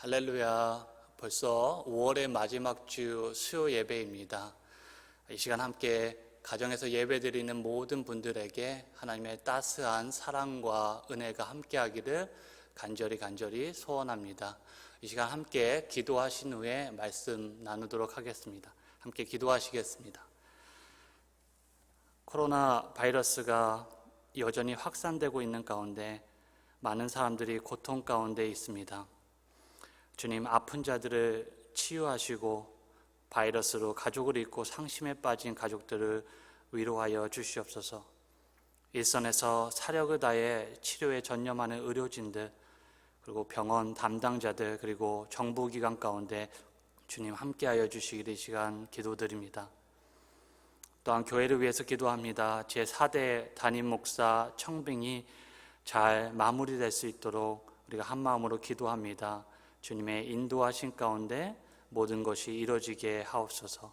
할렐루야. 벌써 5월의 마지막 주 수요 예배입니다. 이 시간 함께 가정에서 예배드리는 모든 분들에게 하나님의 따스한 사랑과 은혜가 함께하기를 간절히 소원합니다. 이 시간 함께 기도하신 후에 말씀 나누도록 하겠습니다. 함께 기도하시겠습니다. 코로나 바이러스가 여전히 확산되고 있는 가운데 많은 사람들이 고통 가운데 있습니다. 주님, 아픈 자들을 치유하시고 바이러스로 가족을 잃고 상심에 빠진 가족들을 위로하여 주시옵소서. 일선에서 사력을 다해 치료에 전념하는 의료진들, 그리고 병원 담당자들, 그리고 정부기관 가운데 주님 함께하여 주시기를 이 시간 기도드립니다. 또한 교회를 위해서 기도합니다. 제4대 담임 목사 청빙이 잘 마무리될 수 있도록 우리가 한마음으로 기도합니다. 주님의 인도하신 가운데 모든 것이 이루어지게 하옵소서.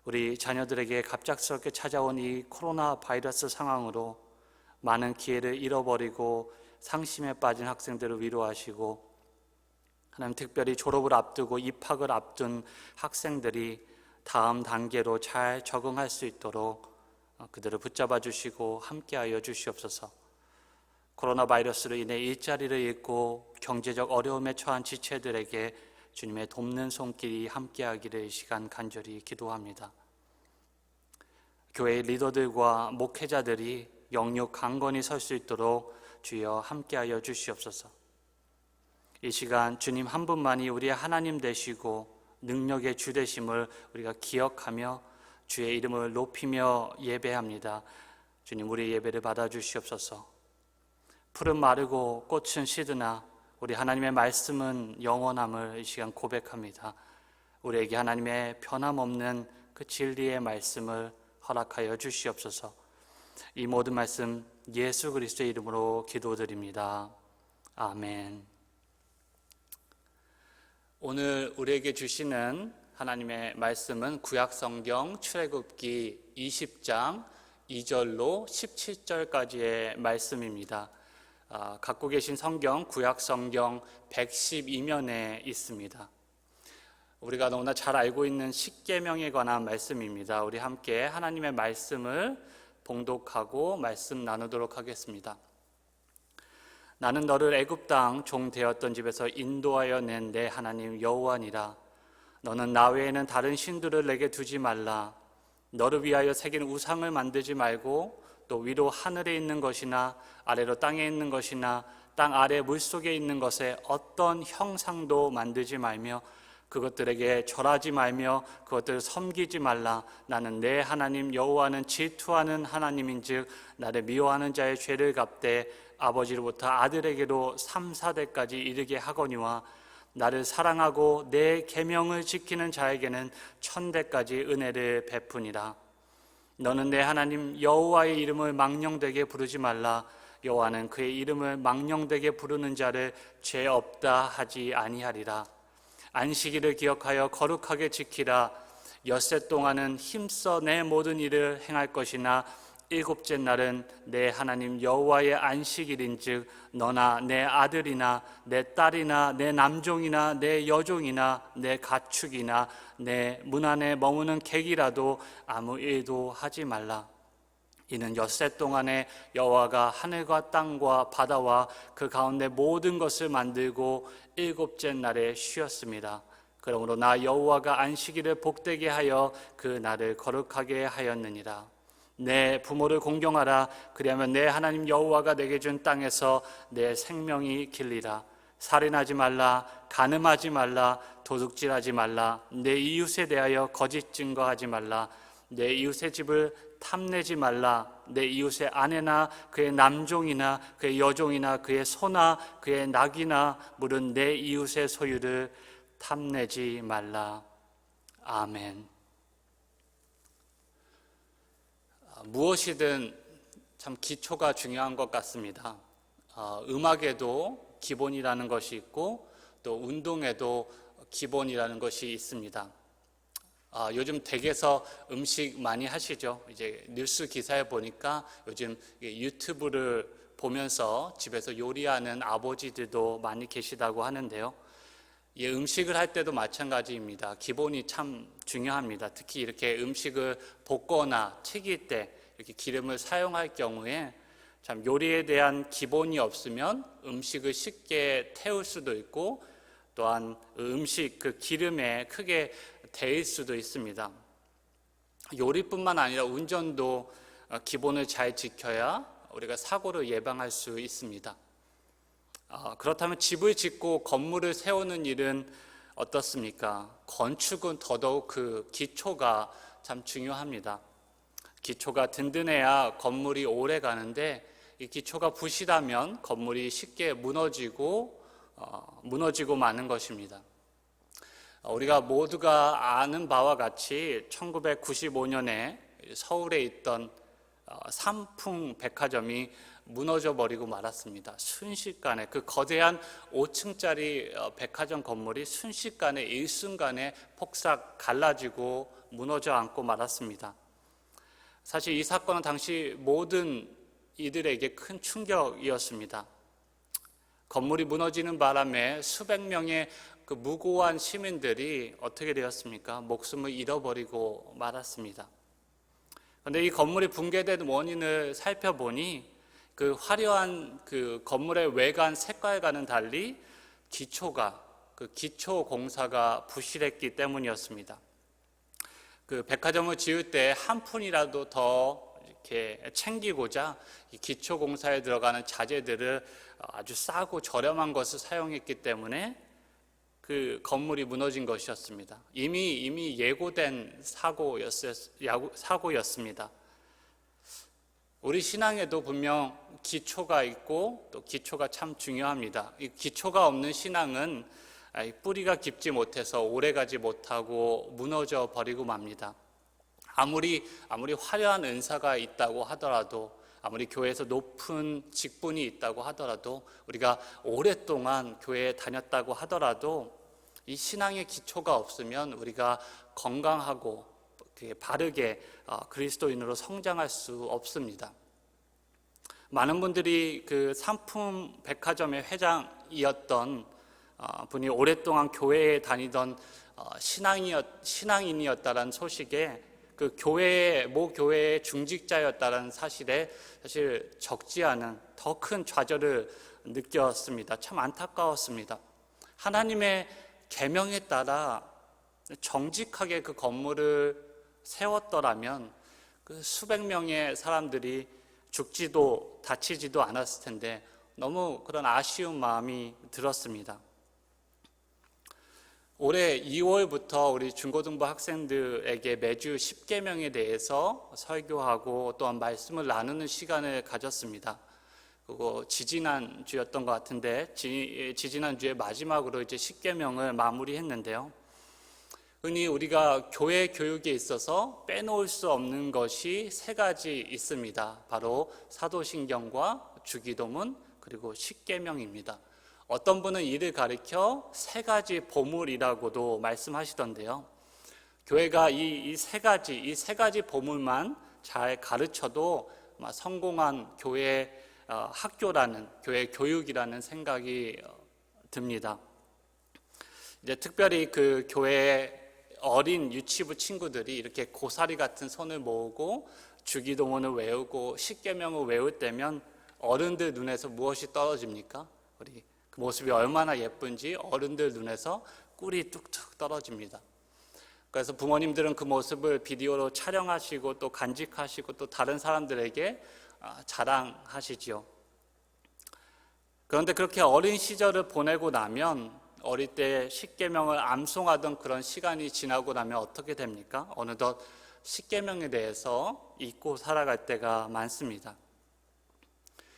우리 자녀들에게 갑작스럽게 찾아온 이 코로나 바이러스 상황으로 많은 기회를 잃어버리고 상심에 빠진 학생들을 위로하시고, 하나님 특별히 졸업을 앞두고 입학을 앞둔 학생들이 다음 단계로 잘 적응할 수 있도록 그들을 붙잡아 주시고 함께하여 주시옵소서. 코로나 바이러스로 인해 일자리를 잃고 경제적 어려움에 처한 지체들에게 주님의 돕는 손길이 함께하기를 이 시간 간절히 기도합니다. 교회의 리더들과 목회자들이 영육 강건히 설 수 있도록 주여 함께하여 주시옵소서. 이 시간 주님 한 분만이 우리의 하나님 되시고 능력의 주 되심을 우리가 기억하며 주의 이름을 높이며 예배합니다. 주님, 우리의 예배를 받아주시옵소서. 풀은 마르고 꽃은 시드나 우리 하나님의 말씀은 영원함을 이 시간 고백합니다. 우리에게 하나님의 변함없는 그 진리의 말씀을 허락하여 주시옵소서. 이 모든 말씀 예수 그리스도의 이름으로 기도드립니다. 아멘. 오늘 우리에게 주시는 하나님의 말씀은 구약성경 출애굽기 20장 2절로 17절까지의 말씀입니다. 갖고 계신 성경 구약성경 112면에 있습니다. 우리가 너무나 잘 알고 있는 십계명에 관한 말씀입니다. 우리 함께 하나님의 말씀을 봉독하고 말씀 나누도록 하겠습니다. 나는 너를 애굽 땅 종 되었던 집에서 인도하여 낸 내 하나님 여호와니라. 너는 나 외에는 다른 신들을 내게 두지 말라. 너를 위하여 새긴 우상을 만들지 말고 또 위로 하늘에 있는 것이나 아래로 땅에 있는 것이나 땅 아래 물속에 있는 것에 어떤 형상도 만들지 말며 그것들에게 절하지 말며 그것들을 섬기지 말라. 나는 내 하나님 여호와는 질투하는 하나님인즉 나를 미워하는 자의 죄를 갚되 아버지로부터 아들에게로 3, 4대까지 이르게 하거니와 나를 사랑하고 내 계명을 지키는 자에게는 1000대까지 은혜를 베푸니라. 너는 내 하나님 여호와의 이름을 망령되게 부르지 말라. 여호와는 그의 이름을 망령되게 부르는 자를 죄 없다 하지 아니하리라. 안식일을 기억하여 거룩하게 지키라. 엿새 동안은 힘써 내 모든 일을 행할 것이나 일곱째 날은 내 하나님 여호와의 안식일인즉 너나 내 아들이나 내 딸이나 내 남종이나 내 여종이나 내 가축이나 내 문 안에 머무는 객이라도 아무 일도 하지 말라. 이는 엿새 동안에 여호와가 하늘과 땅과 바다와 그 가운데 모든 것을 만들고 일곱째 날에 쉬었습니다. 그러므로 나 여호와가 안식일을 복되게 하여 그 날을 거룩하게 하였느니라. 내 부모를 공경하라. 그리하면 내 하나님 여호와가 내게 준 땅에서 내 생명이 길리라. 살인하지 말라. 간음하지 말라. 도둑질하지 말라. 내 이웃에 대하여 거짓 증거하지 말라. 내 이웃의 집을 탐내지 말라. 내 이웃의 아내나 그의 남종이나 그의 여종이나 그의 소나 그의 낙이나 물은 내 이웃의 소유를 탐내지 말라. 아멘. 무엇이든 참 기초가 중요한 것 같습니다. 음악에도 기본이라는 것이 있고 또 운동에도 기본이라는 것이 있습니다. 요즘 댁에서 음식 많이 하시죠? 이제 뉴스 기사에 보니까 요즘 유튜브를 보면서 집에서 요리하는 아버지들도 많이 계시다고 하는데요. 이 음식을 할 때도 마찬가지입니다. 기본이 참 중요합니다. 특히 이렇게 음식을 볶거나 튀길 때 이렇게 기름을 사용할 경우에 참 요리에 대한 기본이 없으면 음식을 쉽게 태울 수도 있고 또한 음식 그 기름에 크게 데일 수도 있습니다. 요리뿐만 아니라 운전도 기본을 잘 지켜야 우리가 사고를 예방할 수 있습니다. 그렇다면 집을 짓고 건물을 세우는 일은 어떻습니까? 건축은 더더욱 그 기초가 참 중요합니다. 기초가 든든해야 건물이 오래 가는데 이 기초가 부실하면 건물이 쉽게 무너지고 마는 것입니다. 우리가 모두가 아는 바와 같이 1995년에 서울에 있던 삼풍 백화점이 무너져 버리고 말았습니다. 순식간에 그 거대한 5층짜리 백화점 건물이 순식간에 일순간에 폭삭 갈라지고 무너져 앉고 말았습니다. 사실 이 사건은 당시 모든 이들에게 큰 충격이었습니다. 건물이 무너지는 바람에 수백 명의 그 무고한 시민들이 어떻게 되었습니까? 목숨을 잃어버리고 말았습니다. 그런데 이 건물이 붕괴된 원인을 살펴보니 그 화려한 그 건물의 외관 색깔과는 달리 그 기초 공사가 부실했기 때문이었습니다. 그 백화점을 지을 때 한 푼이라도 더 이렇게 챙기고자 이 기초 공사에 들어가는 자재들을 아주 싸고 저렴한 것을 사용했기 때문에 그 건물이 무너진 것이었습니다. 이미 예고된 사고였습니다. 우리 신앙에도 분명 기초가 있고 또 기초가 참 중요합니다. 이 기초가 없는 신앙은 뿌리가 깊지 못해서 오래가지 못하고 무너져 버리고 맙니다. 아무리 화려한 은사가 있다고 하더라도, 아무리 교회에서 높은 직분이 있다고 하더라도, 우리가 오랫동안 교회에 다녔다고 하더라도 이 신앙의 기초가 없으면 우리가 건강하고 바르게 그리스도인으로 성장할 수 없습니다. 많은 분들이 그 삼풍 백화점의 회장이었던 분이 오랫동안 교회에 다니던 신앙인이었다는 소식에 그 모 교회의 중직자였다는 사실에 사실 적지 않은 더 큰 좌절을 느꼈습니다. 참 안타까웠습니다. 하나님의 계명에 따라 정직하게 그 건물을 세웠더라면 그 수백 명의 사람들이 죽지도 다치지도 않았을 텐데 너무 그런 아쉬운 마음이 들었습니다. 올해 2월부터 우리 중고등부 학생들에게 매주 10계명에 대해서 설교하고 또한 말씀을 나누는 시간을 가졌습니다. 그리고 지지난주였던 것 같은데 지지난주에 마지막으로 이제 10계명을 마무리했는데요. 흔히 우리가 교회 교육에 있어서 빼놓을 수 없는 것이 세 가지 있습니다. 바로 사도신경과 주기도문 그리고 10계명입니다. 어떤 분은 이를 가리켜 세 가지 보물이라고도 말씀하시던데요. 교회가 이 세 가지 보물만 잘 가르쳐도 성공한 교회 교회 교육이라는 생각이 듭니다. 이제 특별히 그 교회 어린 유치부 친구들이 이렇게 고사리 같은 손을 모으고 주기도문을 외우고 10계명을 외울 때면 어른들 눈에서 무엇이 떨어집니까? 우리 그 모습이 얼마나 예쁜지 어른들 눈에서 꿀이 뚝뚝 떨어집니다. 그래서 부모님들은 그 모습을 비디오로 촬영하시고 또 간직하시고 또 다른 사람들에게 자랑하시지요. 그런데 그렇게 어린 시절을 보내고 나면 어릴 때 10계명을 암송하던 그런 시간이 지나고 나면 어떻게 됩니까? 어느덧 10계명에 대해서 잊고 살아갈 때가 많습니다.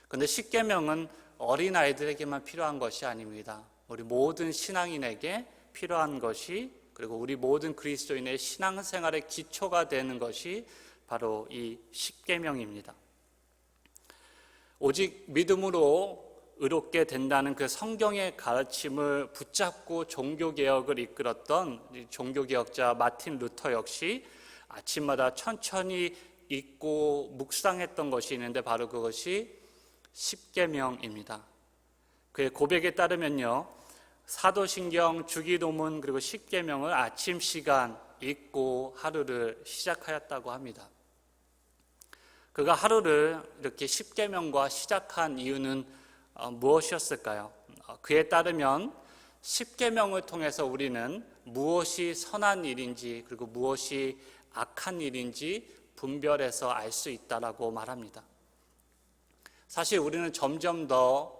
그런데 10계명은 어린아이들에게만 필요한 것이 아닙니다. 우리 모든 신앙인에게 필요한 것이, 그리고 우리 모든 그리스도인의 신앙생활의 기초가 되는 것이 바로 이 10계명입니다. 오직 믿음으로 의롭게 된다는 그 성경의 가르침을 붙잡고 종교개혁을 이끌었던 종교개혁자 마틴 루터 역시 아침마다 천천히 읽고 묵상했던 것이 있는데 바로 그것이 10계명입니다. 그의 고백에 따르면요, 사도신경, 주기도문 그리고 십계명을 아침 시간 읽고 하루를 시작하였다고 합니다. 그가 하루를 이렇게 십계명과 시작한 이유는 무엇이었을까요? 그에 따르면 십계명을 통해서 우리는 무엇이 선한 일인지 그리고 무엇이 악한 일인지 분별해서 알 수 있다라고 말합니다. 사실 우리는 점점 더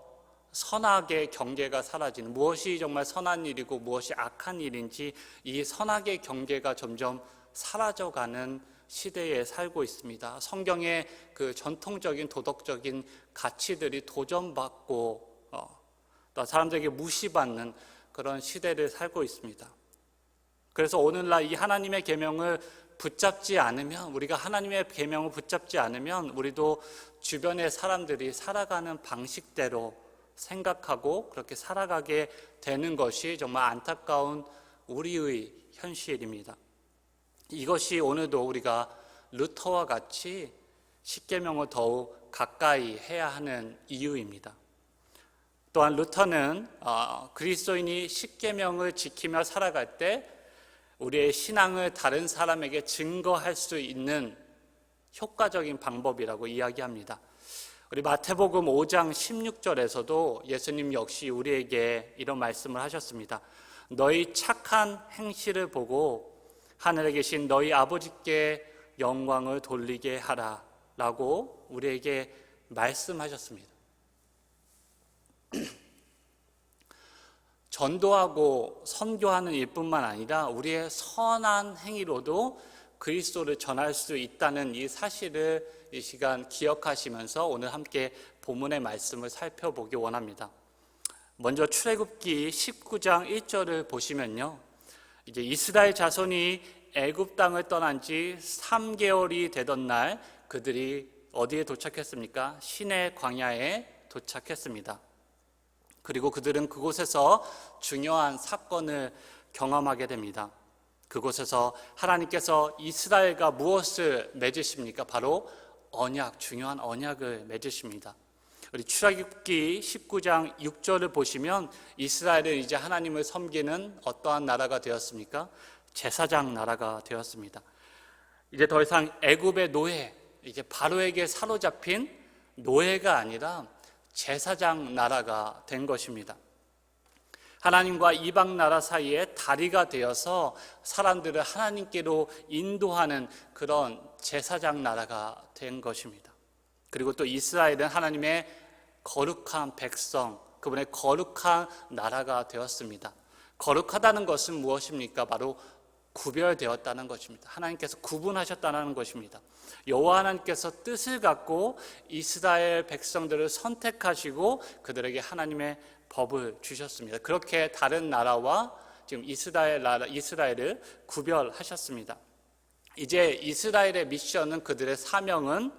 선악의 경계가 사라지는, 무엇이 정말 선한 일이고 무엇이 악한 일인지 이 선악의 경계가 점점 사라져가는 시대에 살고 있습니다. 성경의 그 전통적인 도덕적인 가치들이 도전받고 또 사람들에게 무시받는 그런 시대를 살고 있습니다. 그래서 오늘날 이 하나님의 계명을 붙잡지 않으면, 우리가 하나님의 계명을 붙잡지 않으면 우리도 주변의 사람들이 살아가는 방식대로 생각하고 그렇게 살아가게 되는 것이 정말 안타까운 우리의 현실입니다. 이것이 오늘도 우리가 루터와 같이 십계명을 더욱 가까이 해야 하는 이유입니다. 또한 루터는 그리스도인이 십계명을 지키며 살아갈 때 우리의 신앙을 다른 사람에게 증거할 수 있는 효과적인 방법이라고 이야기합니다. 우리 마태복음 5장 16절에서도 예수님 역시 우리에게 이런 말씀을 하셨습니다. 너희 착한 행실을 보고 하늘에 계신 너희 아버지께 영광을 돌리게 하라 라고 우리에게 말씀하셨습니다. 전도하고 선교하는 일뿐만 아니라 우리의 선한 행위로도 그리스도를 전할 수 있다는 이 사실을 이 시간 기억하시면서 오늘 함께 본문의 말씀을 살펴보기 원합니다. 먼저 출애굽기 19장 1절을 보시면요, 이제 이스라엘 자손이 애굽 땅을 떠난 지 3개월이 되던 날 그들이 어디에 도착했습니까? 시내 광야에 도착했습니다. 그리고 그들은 그곳에서 중요한 사건을 경험하게 됩니다. 그곳에서 하나님께서 이스라엘과 무엇을 맺으십니까? 바로 언약, 중요한 언약을 맺으십니다. 우리 출애굽기 19장 6절을 보시면 이스라엘은 이제 하나님을 섬기는 어떠한 나라가 되었습니까? 제사장 나라가 되었습니다. 이제 더 이상 애굽의 노예, 이제 바로에게 사로잡힌 노예가 아니라 제사장 나라가 된 것입니다. 하나님과 이방 나라 사이에 다리가 되어서 사람들을 하나님께로 인도하는 그런 제사장 나라가 된 것입니다. 그리고 또 이스라엘은 하나님의 거룩한 백성, 그분의 거룩한 나라가 되었습니다. 거룩하다는 것은 무엇입니까? 바로 구별되었다는 것입니다. 하나님께서 구분하셨다는 것입니다. 여호와 하나님께서 뜻을 갖고 이스라엘 백성들을 선택하시고 그들에게 하나님의 법을 주셨습니다. 그렇게 다른 나라와 지금 이스라엘을 구별하셨습니다. 이제 이스라엘의 미션은, 그들의 사명은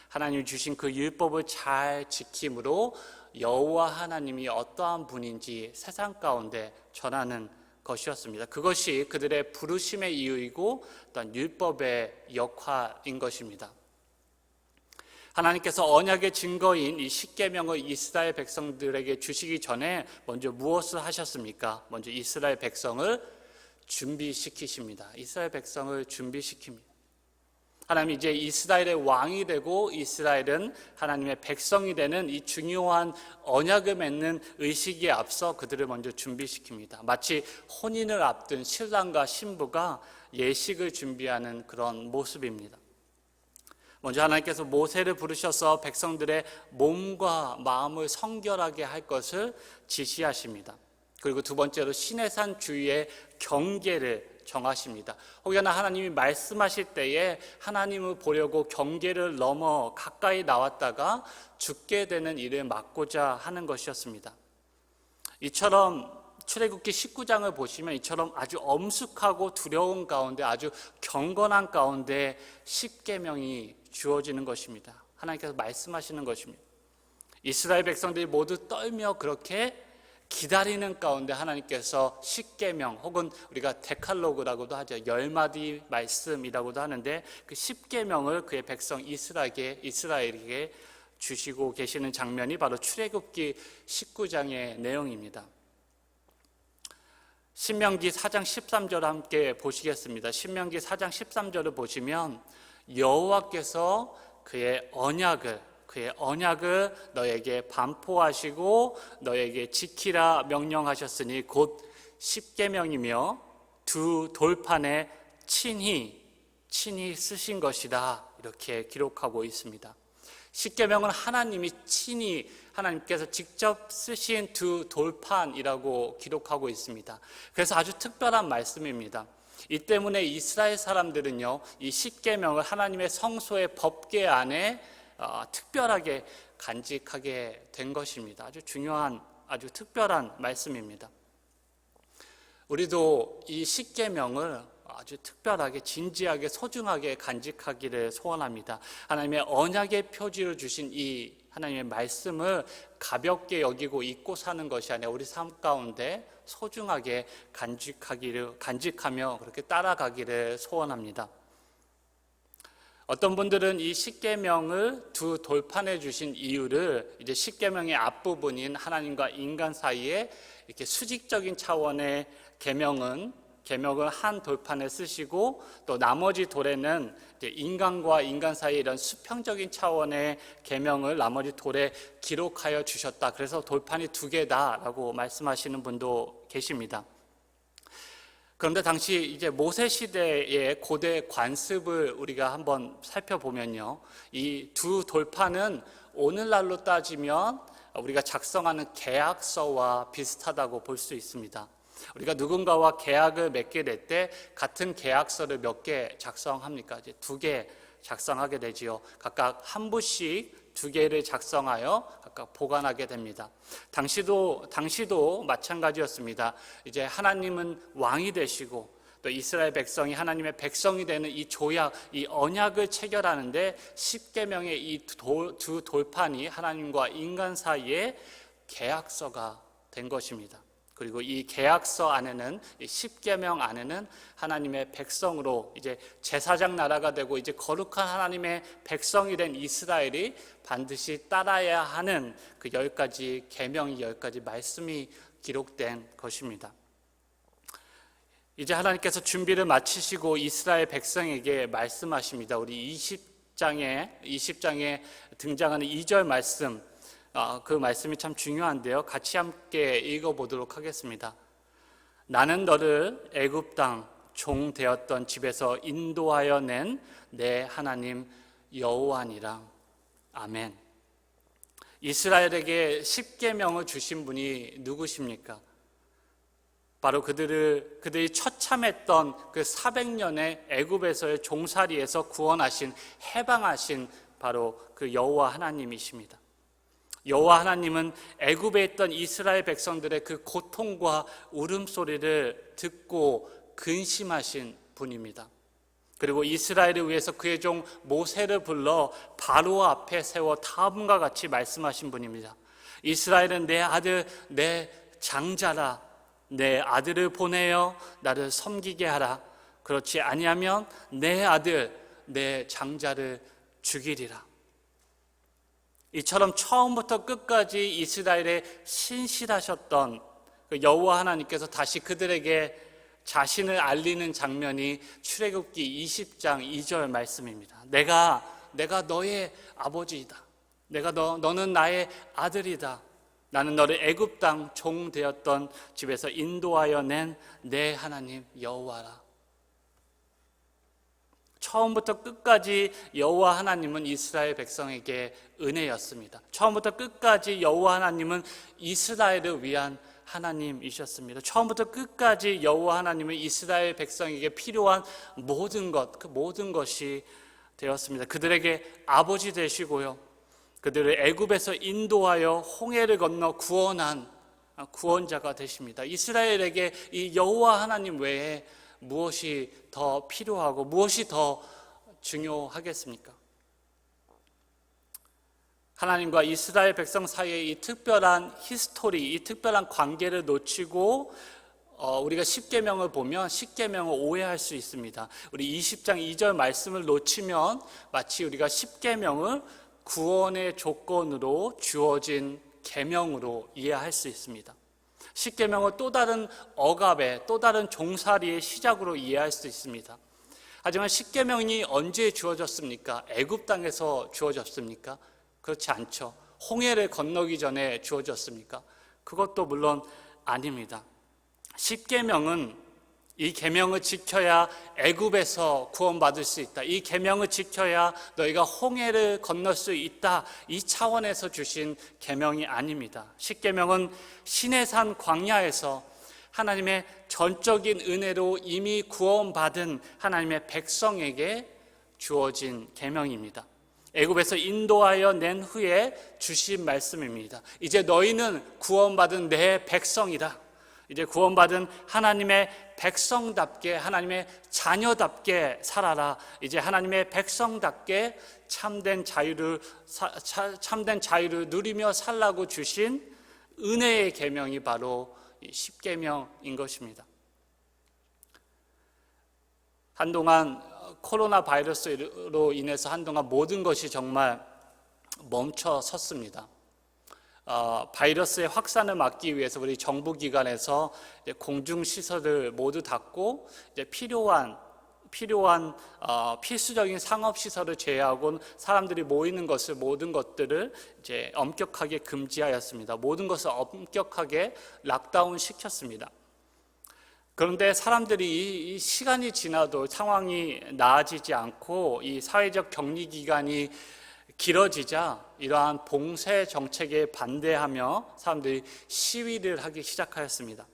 하나님이 주신 그 율법을 잘 지킴으로 여호와 하나님이 어떠한 분인지 세상 가운데 전하는 것이었습니다. 그것이 그들의 부르심의 이유이고 또한 율법의 역할인 것입니다. 하나님께서 언약의 증거인 이 십계명을 이스라엘 백성들에게 주시기 전에 먼저 무엇을 하셨습니까? 먼저 이스라엘 백성을 준비시키십니다. 이스라엘 백성을 준비시킵니다. 하나님이 이제 이스라엘의 왕이 되고 이스라엘은 하나님의 백성이 되는 이 중요한 언약을 맺는 의식에 앞서 그들을 먼저 준비시킵니다. 마치 혼인을 앞둔 신랑과 신부가 예식을 준비하는 그런 모습입니다. 먼저 하나님께서 모세를 부르셔서 백성들의 몸과 마음을 성결하게 할 것을 지시하십니다. 그리고 두 번째로 시내산 주위의 경계를 정하십니다. 혹여나 하나님이 말씀하실 때에 하나님을 보려고 경계를 넘어 가까이 나왔다가 죽게 되는 일을 막고자 하는 것이었습니다. 이처럼 출애굽기 19장을 보시면 이처럼 아주 엄숙하고 두려운 가운데, 아주 경건한 가운데 십계명이 주어지는 것입니다. 하나님께서 말씀하시는 것입니다. 이스라엘 백성들이 모두 떨며 그렇게 기다리는 가운데 하나님께서 십계명, 혹은 우리가 데칼로그라고도 하죠. 10마디 말씀이라고도 하는데 그 십계명을 그의 백성 이스라엘에게 주시고 계시는 장면이 바로 출애굽기 19장의 내용입니다. 신명기 4장 13절을 함께 보시겠습니다. 신명기 4장 13절을 보시면 여호와께서 그의 언약을 너에게 반포하시고 너에게 지키라 명령하셨으니 곧 십계명이며 두 돌판에 친히 쓰신 것이다, 이렇게 기록하고 있습니다. 십계명은 하나님께서 직접 쓰신 두 돌판이라고 기록하고 있습니다. 그래서 아주 특별한 말씀입니다. 이 때문에 이스라엘 사람들은요, 이 십계명을 하나님의 성소의 법궤 안에 특별하게 간직하게 된 것입니다. 아주 중요한, 아주 특별한 말씀입니다. 우리도 이 십계명을 아주 특별하게, 진지하게, 소중하게 간직하기를 소원합니다. 하나님의 언약의 표지로 주신 이 하나님의 말씀을 가볍게 여기고 잊고 사는 것이 아니라 우리 삶 가운데 소중하게 간직하며 그렇게 따라가기를 소원합니다. 어떤 분들은 이 십계명을 두 돌판에 주신 이유를 이제 십계명의 앞부분인 하나님과 인간 사이에 이렇게 수직적인 차원의 계명을 한 돌판에 쓰시고, 또 나머지 돌에는 이제 인간과 인간 사이에 이런 수평적인 차원의 계명을 나머지 돌에 기록하여 주셨다. 그래서 돌판이 두 개다라고 말씀하시는 분도 계십니다. 그런데 당시 이제 모세 시대의 고대 관습을 우리가 한번 살펴보면요, 이 두 돌판은 오늘날로 따지면 우리가 작성하는 계약서와 비슷하다고 볼 수 있습니다. 우리가 누군가와 계약을 맺게 될 때 같은 계약서를 몇 개 작성합니까? 이제 두 개 작성하게 되지요. 각각 한 부씩 두 개를 작성하여 각각 보관하게 됩니다. 당시도 마찬가지였습니다. 이제 하나님은 왕이 되시고 또 이스라엘 백성이 하나님의 백성이 되는 이 조약, 이 언약을 체결하는데 십계명의 이 두 돌판이 하나님과 인간 사이에 계약서가 된 것입니다. 그리고 이 계약서 안에는, 이 십계명 안에는 하나님의 백성으로 이제 제사장 나라가 되고 이제 거룩한 하나님의 백성이 된 이스라엘이 반드시 따라야 하는 그 10가지 계명이, 10가지 말씀이 기록된 것입니다. 이제 하나님께서 준비를 마치시고 이스라엘 백성에게 말씀하십니다. 우리 20장에 등장하는 2절 말씀, 그 말씀이 참 중요한데요. 같이 함께 읽어보도록 하겠습니다. 나는 너를 애굽 땅 종 되었던 집에서 인도하여 낸 내 하나님 여호와니라. 아멘. 이스라엘에게 십계명을 주신 분이 누구십니까? 바로 그들이 처참했던 그 400년의 애굽에서의 종살이에서 구원하신, 해방하신 바로 그 여호와 하나님이십니다. 여호와 하나님은 애굽에 있던 이스라엘 백성들의 그 고통과 울음소리를 듣고 근심하신 분입니다. 그리고 이스라엘을 위해서 그의 종 모세를 불러 바로 앞에 세워 다음과 같이 말씀하신 분입니다. 이스라엘은 내 아들, 내 장자라. 내 아들을 보내어 나를 섬기게 하라. 그렇지 아니하면 내 아들, 내 장자를 죽이리라. 이처럼 처음부터 끝까지 이스라엘에 신실하셨던 그 여호와 하나님께서 다시 그들에게 자신을 알리는 장면이 출애굽기 20장 2절 말씀입니다. 내가 너의 아버지이다. 너는 나의 아들이다. 나는 너를 애굽 땅 종 되었던 집에서 인도하여 낸 내 하나님 여호와라. 처음부터 끝까지 여호와 하나님은 이스라엘 백성에게 은혜였습니다. 처음부터 끝까지 여호와 하나님은 이스라엘을 위한 하나님이셨습니다. 처음부터 끝까지 여호와 하나님은 이스라엘 백성에게 필요한 모든 것이 되었습니다. 그들에게 아버지 되시고요, 그들을 애굽에서 인도하여 홍해를 건너 구원한 구원자가 되십니다. 이스라엘에게 이 여호와 하나님 외에 무엇이 더 필요하고 무엇이 더 중요하겠습니까? 하나님과 이스라엘 백성 사이의 이 특별한 히스토리, 이 특별한 관계를 놓치고 우리가 십계명을 보면 십계명을 오해할 수 있습니다. 우리 20장 2절 말씀을 놓치면 마치 우리가 십계명을 구원의 조건으로 주어진 계명으로 이해할 수 있습니다. 십계명을 또 다른 억압의, 또 다른 종살이의 시작으로 이해할 수 있습니다. 하지만 십계명이 언제 주어졌습니까? 애굽 땅에서 주어졌습니까? 그렇지 않죠. 홍해를 건너기 전에 주어졌습니까? 그것도 물론 아닙니다. 십계명은 이 계명을 지켜야 애굽에서 구원받을 수 있다. 이 계명을 지켜야 너희가 홍해를 건널 수 있다. 이 차원에서 주신 계명이 아닙니다. 십계명은 시내산 광야에서 하나님의 전적인 은혜로 이미 구원받은 하나님의 백성에게 주어진 계명입니다. 애굽에서 인도하여 낸 후에 주신 말씀입니다. 이제 너희는 구원받은 내 백성이다. 이제 구원받은 하나님의 백성답게, 하나님의 자녀답게 살아라. 이제 하나님의 백성답게 참된 자유를 누리며 살라고 주신 은혜의 계명이 바로 십계명인 것입니다. 한동안 코로나 바이러스로 인해서 한동안 모든 것이 정말 멈춰 섰습니다. 바이러스의 확산을 막기 위해서 우리 정부기관에서 공중시설을 모두 닫고 이제 필요한 필수적인 상업시설을 제외하고는 사람들이 모이는 것을 모든 것들을 이제 엄격하게 금지하였습니다. 모든 것을 엄격하게 락다운 시켰습니다. 그런데 사람들이 이 시간이 지나도 상황이 나아지지 않고 이 사회적 격리 기간이 길어지자 이러한 봉쇄 정책에 반대하며 사람들이 시위를 하기 시작하였습니다.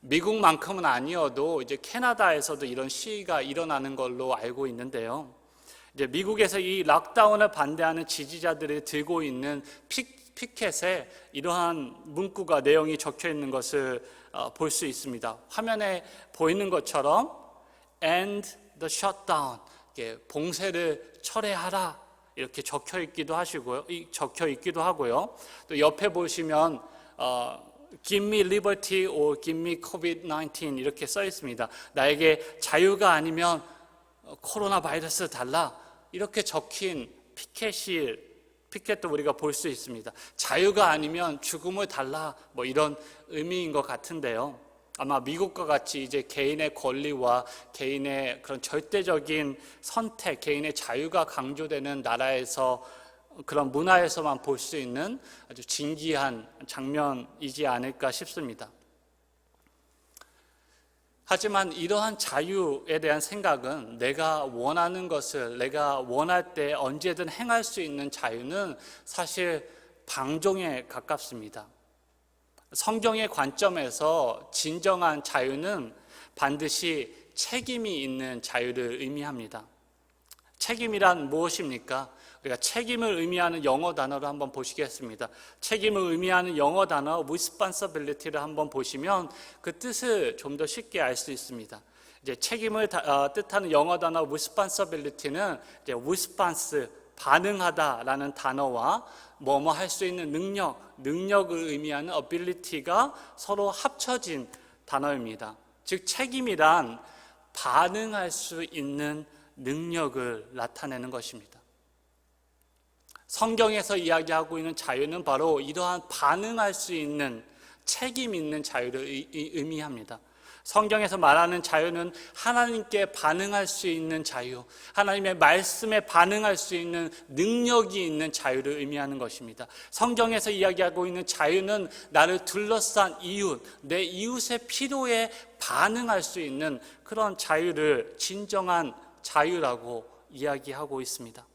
미국만큼은 아니어도 이제 캐나다에서도 이런 시위가 일어나는 걸로 알고 있는데요. 이제 미국에서 이 락다운을 반대하는 지지자들이 들고 있는 피켓에 이러한 문구가 내용이 적혀 있는 것을 볼 수 있습니다. 화면에 보이는 것처럼 End the shutdown, 봉쇄를 철회하라. 이렇게 적혀 있기도 하고요. 또 옆에 보시면 Give me liberty or give me COVID-19 이렇게 써 있습니다. 나에게 자유가 아니면 코로나 바이러스 달라. 이렇게 적힌 피켓도 우리가 볼 수 있습니다. 자유가 아니면 죽음을 달라. 뭐 이런 의미인 것 같은데요. 아마 미국과 같이 이제 개인의 권리와 개인의 그런 절대적인 선택, 개인의 자유가 강조되는 나라에서 그런 문화에서만 볼 수 있는 아주 진기한 장면이지 않을까 싶습니다. 하지만 이러한 자유에 대한 생각은 내가 원하는 것을 내가 원할 때 언제든 행할 수 있는 자유는 사실 방종에 가깝습니다. 성경의 관점에서 진정한 자유는 반드시 책임이 있는 자유를 의미합니다. 책임이란 무엇입니까? 우리가 책임을 의미하는 영어 단어를 한번 보시겠습니다. 책임을 의미하는 영어 단어 responsibility를 한번 보시면 그 뜻을 좀 더 쉽게 알 수 있습니다. 이제 책임을 뜻하는 영어 단어 responsibility는 이제 response, 반응하다라는 단어와 뭐뭐 할 수 있는 능력을 의미하는 ability가 서로 합쳐진 단어입니다. 즉 책임이란 반응할 수 있는 능력을 나타내는 것입니다. 성경에서 이야기하고 있는 자유는 바로 이러한 반응할 수 있는 책임 있는 자유를 의미합니다. 성경에서 말하는 자유는 하나님께 반응할 수 있는 자유, 하나님의 말씀에 반응할 수 있는 능력이 있는 자유를 의미하는 것입니다. 성경에서 이야기하고 있는 자유는 나를 둘러싼 이웃, 내 이웃의 필요에 반응할 수 있는 그런 자유를 진정한 자유라고 이야기하고 있습니다.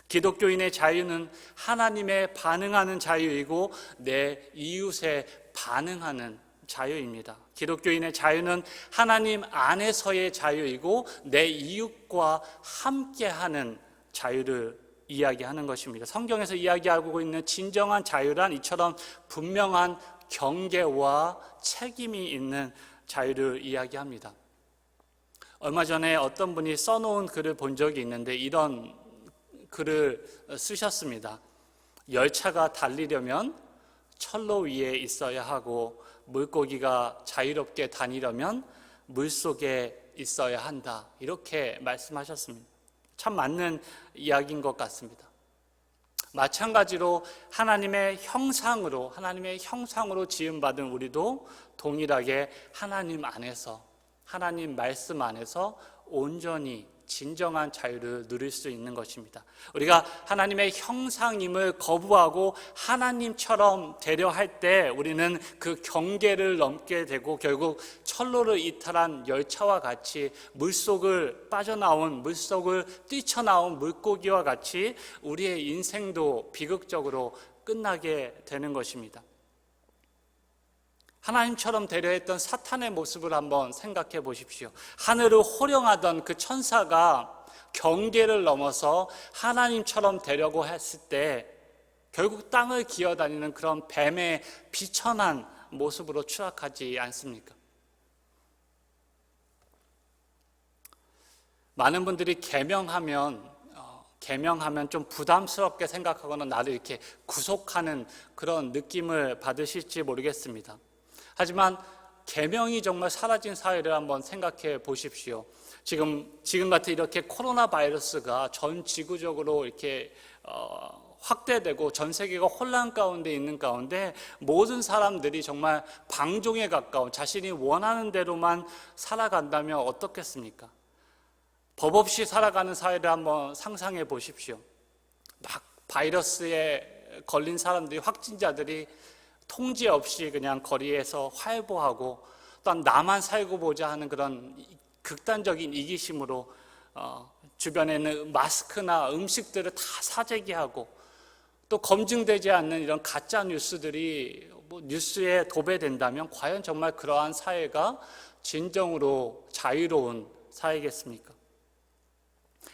기독교인의 자유는 하나님에 반응하는 자유이고 내 이웃에 반응하는 자유입니다. 기독교인의 자유는 하나님 안에서의 자유이고 내 이웃과 함께하는 자유를 이야기하는 것입니다. 성경에서 이야기하고 있는 진정한 자유란 이처럼 분명한 경계와 책임이 있는 자유를 이야기합니다. 얼마 전에 어떤 분이 써놓은 글을 본 적이 있는데 이런 글을 쓰셨습니다. 열차가 달리려면 철로 위에 있어야 하고 물고기가 자유롭게 다니려면 물속에 있어야 한다. 이렇게 말씀하셨습니다. 참 맞는 이야기인 것 같습니다. 마찬가지로 하나님의 형상으로 지음받은 우리도 동일하게 하나님 안에서, 하나님 말씀 안에서 온전히 진정한 자유를 누릴 수 있는 것입니다. 우리가 하나님의 형상임을 거부하고 하나님처럼 되려 할 때 우리는 그 경계를 넘게 되고 결국 철로를 이탈한 열차와 같이 물속을 뛰쳐나온 물고기와 같이 우리의 인생도 비극적으로 끝나게 되는 것입니다. 하나님처럼 되려 했던 사탄의 모습을 한번 생각해 보십시오. 하늘을 호령하던 그 천사가 경계를 넘어서 하나님처럼 되려고 했을 때 결국 땅을 기어다니는 그런 뱀의 비천한 모습으로 추락하지 않습니까? 많은 분들이 계명하면 좀 부담스럽게 생각하거나 나를 이렇게 구속하는 그런 느낌을 받으실지 모르겠습니다. 하지만 계명이 정말 사라진 사회를 한번 생각해 보십시오. 지금 같은 이렇게 코로나 바이러스가 전 지구적으로 이렇게 확대되고 전 세계가 혼란 가운데 있는 가운데 모든 사람들이 정말 방종에 가까운 자신이 원하는 대로만 살아간다면 어떻겠습니까? 법 없이 살아가는 사회를 한번 상상해 보십시오. 막 바이러스에 걸린 사람들이, 확진자들이 통제 없이 그냥 거리에서 활보하고 또한 나만 살고 보자 하는 그런 극단적인 이기심으로 주변에 있는 마스크나 음식들을 다 사재기하고 또 검증되지 않는 이런 가짜 뉴스들이 뉴스에 도배된다면 과연 정말 그러한 사회가 진정으로 자유로운 사회겠습니까?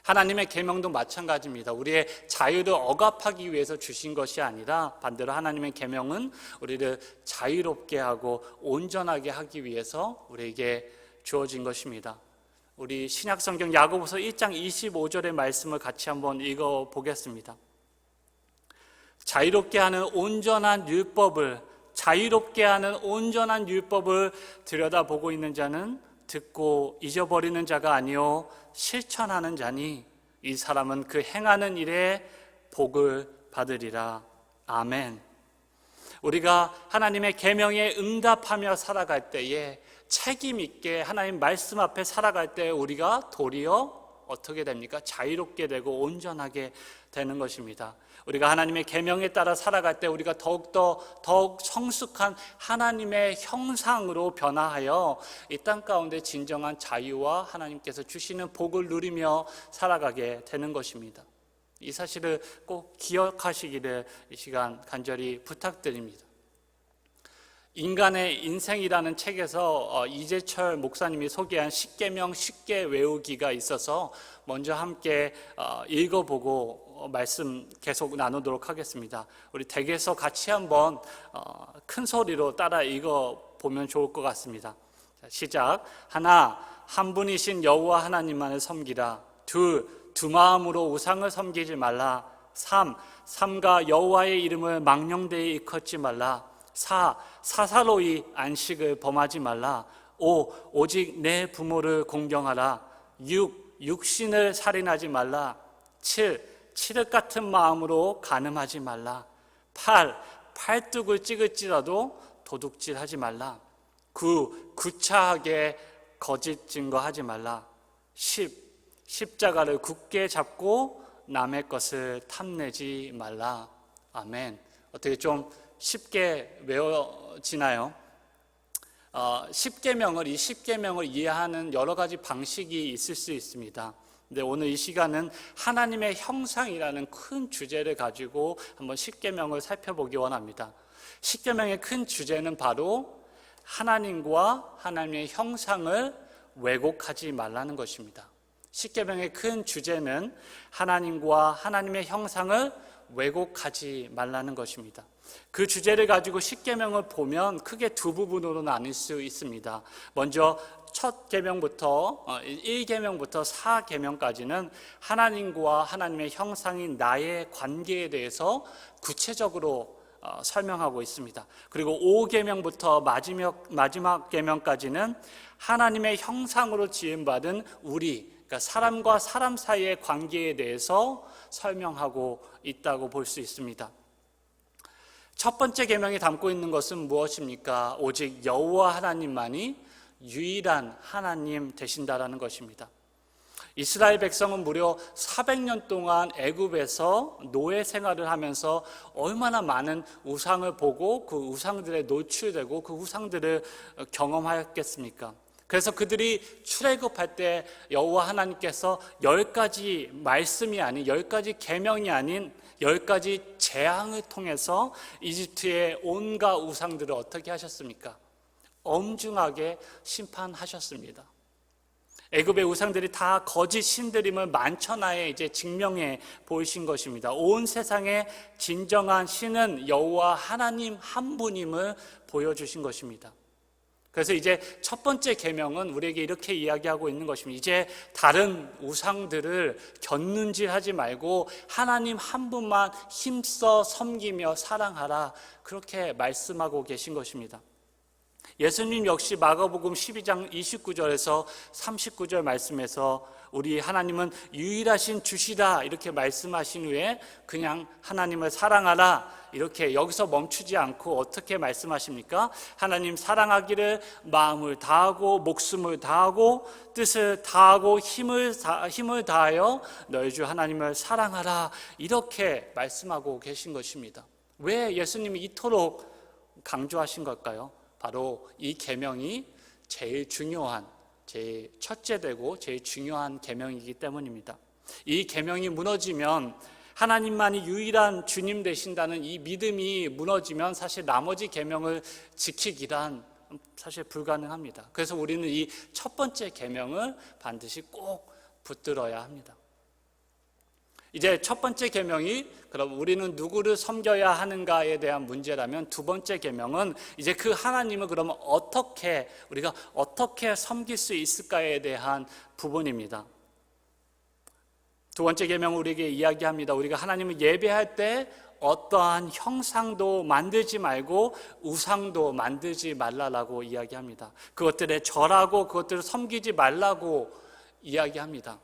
하나님의 계명도 마찬가지입니다. 우리의 자유를 억압하기 위해서 주신 것이 아니라 반대로 하나님의 계명은 우리를 자유롭게 하고 온전하게 하기 위해서 우리에게 주어진 것입니다. 우리 신약성경 야고보서 1장 25절의 말씀을 같이 한번 읽어보겠습니다. 자유롭게 하는 온전한 율법을 들여다보고 있는 자는 듣고 잊어버리는 자가 아니요 실천하는 자니 이 사람은 그 행하는 일에 복을 받으리라. 아멘. 우리가 하나님의 계명에 응답하며 살아갈 때에, 책임 있게 하나님 말씀 앞에 살아갈 때 우리가 도리어 어떻게 됩니까? 자유롭게 되고 온전하게 되는 것입니다. 우리가 하나님의 계명에 따라 살아갈 때 우리가 더욱 성숙한 하나님의 형상으로 변화하여 이 땅 가운데 진정한 자유와 하나님께서 주시는 복을 누리며 살아가게 되는 것입니다. 이 사실을 꼭 기억하시기를 이 시간 간절히 부탁드립니다. 인간의 인생이라는 책에서 이재철 목사님이 소개한 십계명 쉽게 외우기가 있어서 먼저 함께 읽어보고 말씀 계속 나누도록 하겠습니다. 우리 댁에서 같이 한번 큰 소리로 따라 읽어보면 좋을 것 같습니다. 자, 시작. 하나, 한 분이신 여호와 하나님만을 섬기라. 둘, 두 마음으로 우상을 섬기지 말라. 삼가 여호와의 이름을 망령되이 일컫지 말라. 4. 사사로이 안식을 범하지 말라. 5. 오직 내 부모를 공경하라. 6. 육신을 살인하지 말라. 7. 칠흑 같은 마음으로 간음하지 말라. 8. 팔뚝을 찍을지라도 도둑질하지 말라. 9. 구차하게 거짓 증거하지 말라. 10. 십자가를 굳게 잡고 남의 것을 탐내지 말라. 아멘. 어떻게 좀 쉽게 외워지나요? 이 십계명을 이해하는 여러 가지 방식이 있을 수 있습니다. 근데 오늘 이 시간은 하나님의 형상이라는 큰 주제를 가지고 한번 십계명을 살펴보기 원합니다. 십계명의 큰 주제는 바로 하나님과 하나님의 형상을 왜곡하지 말라는 것입니다. 십계명의 큰 주제는 하나님과 하나님의 형상을 왜곡하지 말라는 것입니다. 그 주제를 가지고 십계명을 보면 크게 두 부분으로 나눌 수 있습니다. 먼저 첫 계명부터 1계명부터 4계명까지는 하나님과 하나님의 형상인 나의 관계에 대해서 구체적으로 설명하고 있습니다. 그리고 5계명부터 마지막 계명까지는 하나님의 형상으로 지음받은 우리, 그러니까 사람과 사람 사이의 관계에 대해서 설명하고 있다고 볼 수 있습니다. 첫 번째 계명이 담고 있는 것은 무엇입니까? 오직 여호와 하나님만이 유일한 하나님 되신다라는 것입니다. 이스라엘 백성은 무려 400년 동안 애굽에서 노예 생활을 하면서 얼마나 많은 우상을 보고 그 우상들에 노출되고 그 우상들을 경험하였겠습니까? 그래서 그들이 출애굽할 때 여호와 하나님께서 10가지 말씀이 아닌 10가지 계명이 아닌 10가지 재앙을 통해서 이집트의 온갖 우상들을 어떻게 하셨습니까? 엄중하게 심판하셨습니다. 애굽의 우상들이 다 거짓 신들임을 만천하에 이제 증명해 보이신 것입니다. 온 세상의 진정한 신은 여호와 하나님 한 분임을 보여주신 것입니다. 그래서 이제 첫 번째 계명은 우리에게 이렇게 이야기하고 있는 것입니다. 이제 다른 우상들을 곁눈질하지 말고 하나님 한 분만 힘써 섬기며 사랑하라, 그렇게 말씀하고 계신 것입니다. 예수님 역시 마가복음 12장 29절에서 39절 말씀에서 우리 하나님은 유일하신 주시다 이렇게 말씀하신 후에 그냥 하나님을 사랑하라 이렇게 여기서 멈추지 않고 어떻게 말씀하십니까? 하나님 사랑하기를 마음을 다하고 목숨을 다하고 뜻을 다하고 힘을 다하여 너희 주 하나님을 사랑하라, 이렇게 말씀하고 계신 것입니다. 왜 예수님이 이토록 강조하신 걸까요? 바로 이 계명이 제일 중요한, 제일 첫째되고 제일 중요한 계명이기 때문입니다. 이 계명이 무너지면, 하나님만이 유일한 주님 되신다는 이 믿음이 무너지면 사실 나머지 계명을 지키기란 사실 불가능합니다. 그래서 우리는 이 첫 번째 계명을 반드시 꼭 붙들어야 합니다. 이제 첫 번째 계명이 그럼 우리는 누구를 섬겨야 하는가에 대한 문제라면, 두 번째 계명은 이제 그 하나님을 그러면 우리가 어떻게 섬길 수 있을까에 대한 부분입니다. 두 번째 계명은 우리에게 이야기합니다. 우리가 하나님을 예배할 때 어떠한 형상도 만들지 말고 우상도 만들지 말라라고 이야기합니다. 그것들에 절하고 그것들을 섬기지 말라고 이야기합니다.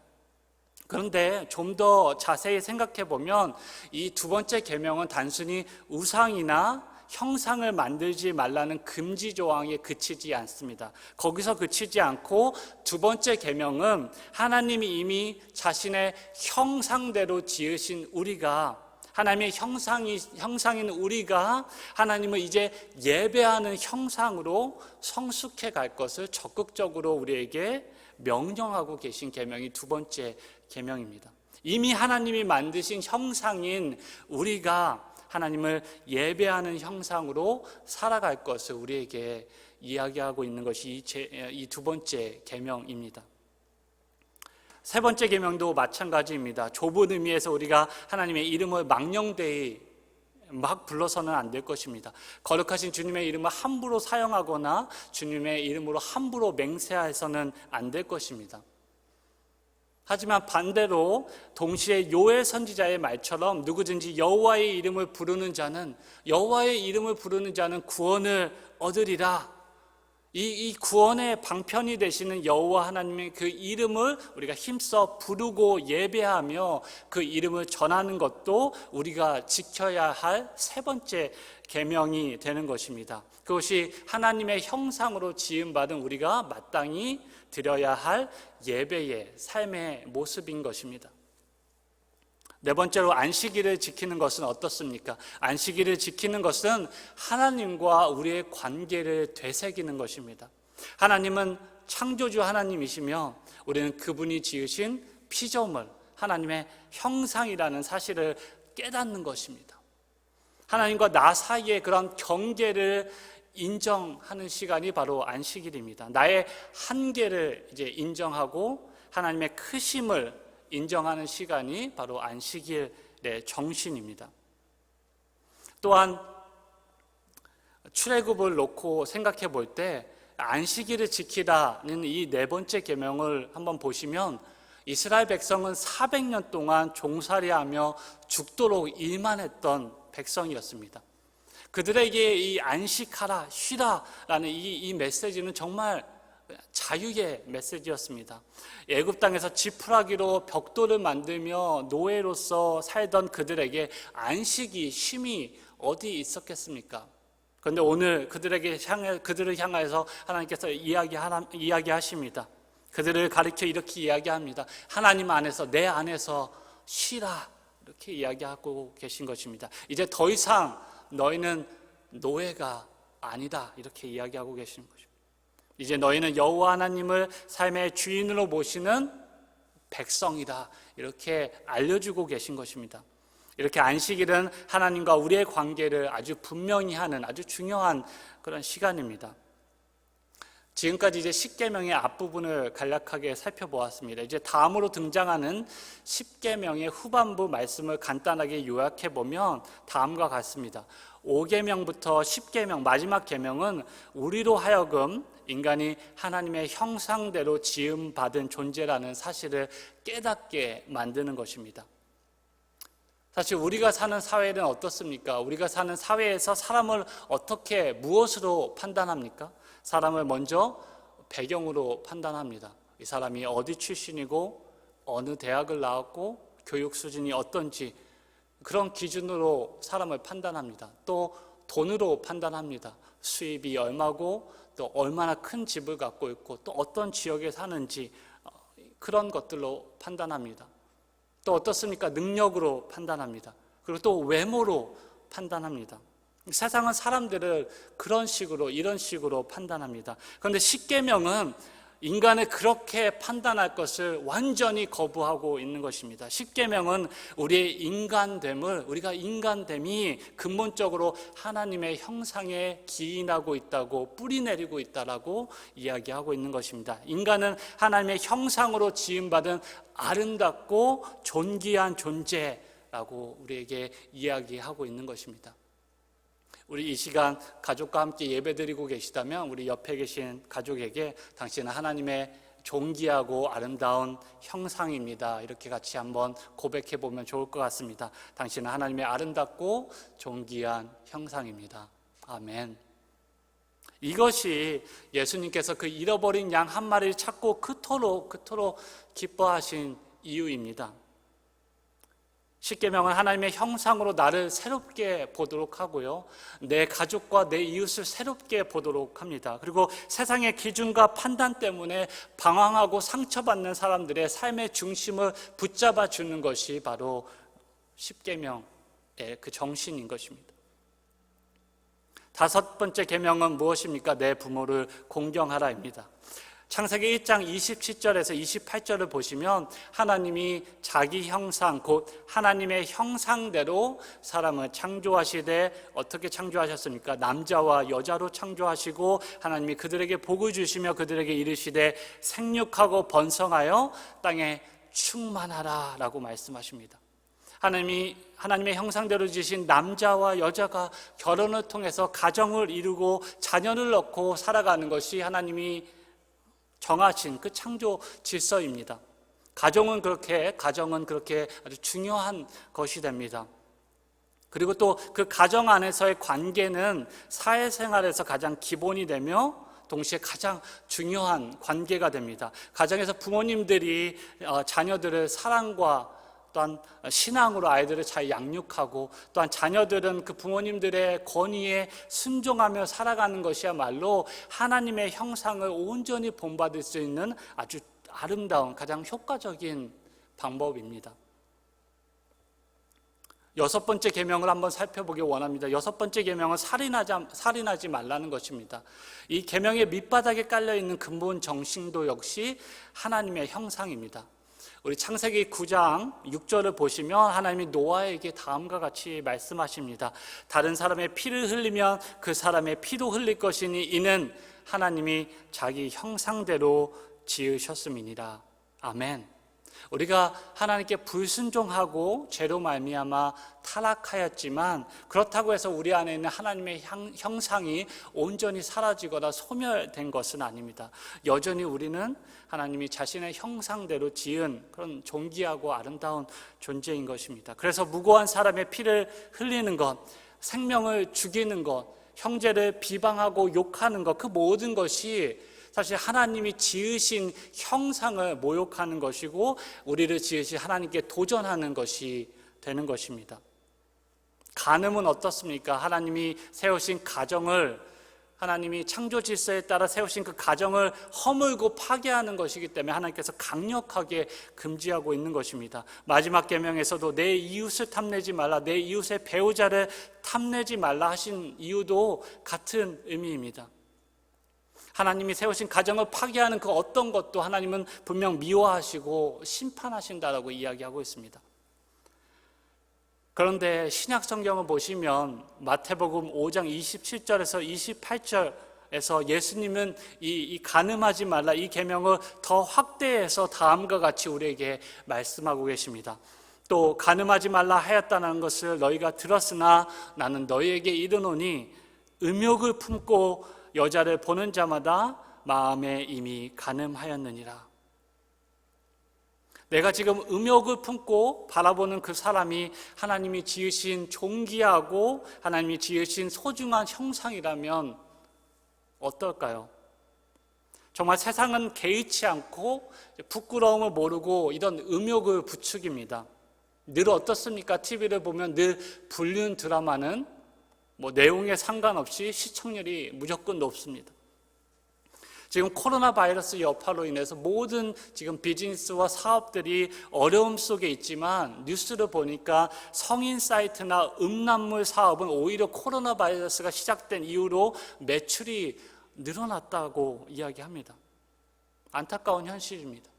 그런데 좀 더 자세히 생각해 보면 이 두 번째 계명은 단순히 우상이나 형상을 만들지 말라는 금지 조항에 그치지 않습니다. 거기서 그치지 않고 두 번째 계명은 하나님이 이미 자신의 형상대로 지으신 우리가, 하나님의 형상인 우리가 하나님을 이제 예배하는 형상으로 성숙해 갈 것을 적극적으로 우리에게 명령하고 계신 계명이 두 번째 계명입니다. 이미 하나님이 만드신 형상인 우리가 하나님을 예배하는 형상으로 살아갈 것을 우리에게 이야기하고 있는 것이 이 두 번째 계명입니다. 세 번째 계명도 마찬가지입니다. 좁은 의미에서 우리가 하나님의 이름을 망령되이 막 불러서는 안 될 것입니다. 거룩하신 주님의 이름을 함부로 사용하거나 주님의 이름으로 함부로 맹세해서는 안 될 것입니다. 하지만 반대로 동시에 요엘 선지자의 말처럼 누구든지 여호와의 이름을 부르는 자는 구원을 얻으리라. 이 구원의 방편이 되시는 여호와 하나님의 그 이름을 우리가 힘써 부르고 예배하며 그 이름을 전하는 것도 우리가 지켜야 할 세 번째 계명이 되는 것입니다. 그것이 하나님의 형상으로 지음받은 우리가 마땅히 드려야 할 예배의 삶의 모습인 것입니다. 네 번째로 안식일을 지키는 것은 어떻습니까? 안식일을 지키는 것은 하나님과 우리의 관계를 되새기는 것입니다. 하나님은 창조주 하나님이시며 우리는 그분이 지으신 피조물, 하나님의 형상이라는 사실을 깨닫는 것입니다. 하나님과 나 사이의 그런 경계를 인정하는 시간이 바로 안식일입니다. 나의 한계를 이제 인정하고 하나님의 크심을 인정하는 시간이 바로 안식일의 정신입니다. 또한 출애굽을 놓고 생각해 볼 때 안식일을 지키라는 이 네 번째 계명을 한번 보시면 이스라엘 백성은 400년 동안 종살이하며 죽도록 일만 했던 백성이었습니다. 그들에게 이 안식하라, 쉬라라는 이 메시지는 정말 자유의 메시지였습니다. 애굽 땅에서 지푸라기로 벽돌을 만들며 노예로서 살던 그들에게 안식이, 쉼이 어디 있었겠습니까? 그런데 오늘 그들을 향해서 하나님께서 이야기하십니다. 그들을 가리켜 이렇게 이야기합니다. 하나님 안에서, 내 안에서 쉬라, 이렇게 이야기하고 계신 것입니다. 이제 더 이상 너희는 노예가 아니다, 이렇게 이야기하고 계시는 것입니다. 이제 너희는 여호와 하나님을 삶의 주인으로 모시는 백성이다, 이렇게 알려주고 계신 것입니다. 이렇게 안식일은 하나님과 우리의 관계를 아주 분명히 하는 아주 중요한 그런 시간입니다. 지금까지 이제 십계명의 앞부분을 간략하게 살펴보았습니다. 이제 다음으로 등장하는 십계명의 후반부 말씀을 간단하게 요약해 보면 다음과 같습니다. 5계명부터 10계명 마지막 계명은 우리로 하여금 인간이 하나님의 형상대로 지음받은 존재라는 사실을 깨닫게 만드는 것입니다. 사실 우리가 사는 사회는 어떻습니까? 우리가 사는 사회에서 사람을 어떻게, 무엇으로 판단합니까? 사람을 먼저 배경으로 판단합니다. 이 사람이 어디 출신이고 어느 대학을 나왔고 교육 수준이 어떤지, 그런 기준으로 사람을 판단합니다. 또 돈으로 판단합니다. 수입이 얼마고 또 얼마나 큰 집을 갖고 있고 또 어떤 지역에 사는지, 그런 것들로 판단합니다. 또 어떻습니까? 능력으로 판단합니다. 그리고 또 외모로 판단합니다. 세상은 사람들을 그런 식으로, 이런 식으로 판단합니다. 그런데 십계명은 인간을 그렇게 판단할 것을 완전히 거부하고 있는 것입니다. 십계명은 우리의 우리가 인간됨이 근본적으로 하나님의 형상에 기인하고 있다고, 뿌리내리고 있다라고 이야기하고 있는 것입니다. 인간은 하나님의 형상으로 지음받은 아름답고 존귀한 존재라고 우리에게 이야기하고 있는 것입니다. 우리 이 시간 가족과 함께 예배드리고 계시다면 우리 옆에 계신 가족에게 당신은 하나님의 존귀하고 아름다운 형상입니다, 이렇게 같이 한번 고백해 보면 좋을 것 같습니다. 당신은 하나님의 아름답고 존귀한 형상입니다. 아멘. 이것이 예수님께서 그 잃어버린 양 한 마리를 찾고 그토록 기뻐하신 이유입니다. 십계명은 하나님의 형상으로 나를 새롭게 보도록 하고요, 내 가족과 내 이웃을 새롭게 보도록 합니다. 그리고 세상의 기준과 판단 때문에 방황하고 상처받는 사람들의 삶의 중심을 붙잡아 주는 것이 바로 십계명의 그 정신인 것입니다. 다섯 번째 계명은 무엇입니까? 내 부모를 공경하라입니다. 창세기 1장 27절에서 28절을 보시면 하나님이 자기 형상, 곧 하나님의 형상대로 사람을 창조하시되 어떻게 창조하셨습니까? 남자와 여자로 창조하시고 하나님이 그들에게 복을 주시며 그들에게 이르시되 생육하고 번성하여 땅에 충만하라 라고 말씀하십니다. 하나님의 형상대로 지으신 남자와 여자가 결혼을 통해서 가정을 이루고 자녀를 낳고 살아가는 것이 하나님이 정하신 그 창조 질서입니다. 가정은 그렇게 아주 중요한 것이 됩니다. 그리고 또 그 가정 안에서의 관계는 사회생활에서 가장 기본이 되며 동시에 가장 중요한 관계가 됩니다. 가정에서 부모님들이 자녀들을 사랑과 또한 신앙으로 아이들을 잘 양육하고, 또한 자녀들은 그 부모님들의 권위에 순종하며 살아가는 것이야말로 하나님의 형상을 온전히 본받을 수 있는 아주 아름다운, 가장 효과적인 방법입니다. 여섯 번째 계명을 한번 살펴보기 원합니다. 여섯 번째 계명은 살인하지 말라는 것입니다. 이 계명의 밑바닥에 깔려있는 근본 정신도 역시 하나님의 형상입니다. 우리 창세기 9장 6절을 보시면 하나님이 노아에게 다음과 같이 말씀하십니다. 다른 사람의 피를 흘리면 그 사람의 피도 흘릴 것이니 이는 하나님이 자기 형상대로 지으셨음이니라. 아멘. 우리가 하나님께 불순종하고 죄로 말미암아 타락하였지만 그렇다고 해서 우리 안에 있는 하나님의 형상이 온전히 사라지거나 소멸된 것은 아닙니다. 여전히 우리는 하나님이 자신의 형상대로 지은 그런 존귀하고 아름다운 존재인 것입니다. 그래서 무고한 사람의 피를 흘리는 것, 생명을 죽이는 것, 형제를 비방하고 욕하는 것, 그 모든 것이 사실 하나님이 지으신 형상을 모욕하는 것이고 우리를 지으신 하나님께 도전하는 것이 되는 것입니다. 간음은 어떻습니까? 하나님이 세우신 가정을, 하나님이 창조 질서에 따라 세우신 그 가정을 허물고 파괴하는 것이기 때문에 하나님께서 강력하게 금지하고 있는 것입니다. 마지막 계명에서도 내 이웃을 탐내지 말라, 내 이웃의 배우자를 탐내지 말라 하신 이유도 같은 의미입니다. 하나님이 세우신 가정을 파괴하는 그 어떤 것도 하나님은 분명 미워하시고 심판하신다라고 이야기하고 있습니다. 그런데 신약 성경을 보시면 마태복음 5장 27절에서 28절에서 예수님은 이 간음하지 말라 이 계명을 더 확대해서 다음과 같이 우리에게 말씀하고 계십니다. 또 간음하지 말라 하였다는 것을 너희가 들었으나 나는 너희에게 이르노니 음욕을 품고 여자를 보는 자마다 마음에 이미 간음하였느니라. 내가 지금 음욕을 품고 바라보는 그 사람이 하나님이 지으신 존귀하고 하나님이 지으신 소중한 형상이라면 어떨까요? 정말 세상은 개의치 않고 부끄러움을 모르고 이런 음욕을 부추깁니다. 늘 어떻습니까? TV를 보면 늘 불륜 드라마는 내용에 상관없이 시청률이 무조건 높습니다. 지금 코로나 바이러스 여파로 인해서 모든 지금 비즈니스와 사업들이 어려움 속에 있지만 뉴스를 보니까 성인 사이트나 음란물 사업은 오히려 코로나 바이러스가 시작된 이후로 매출이 늘어났다고 이야기합니다. 안타까운 현실입니다.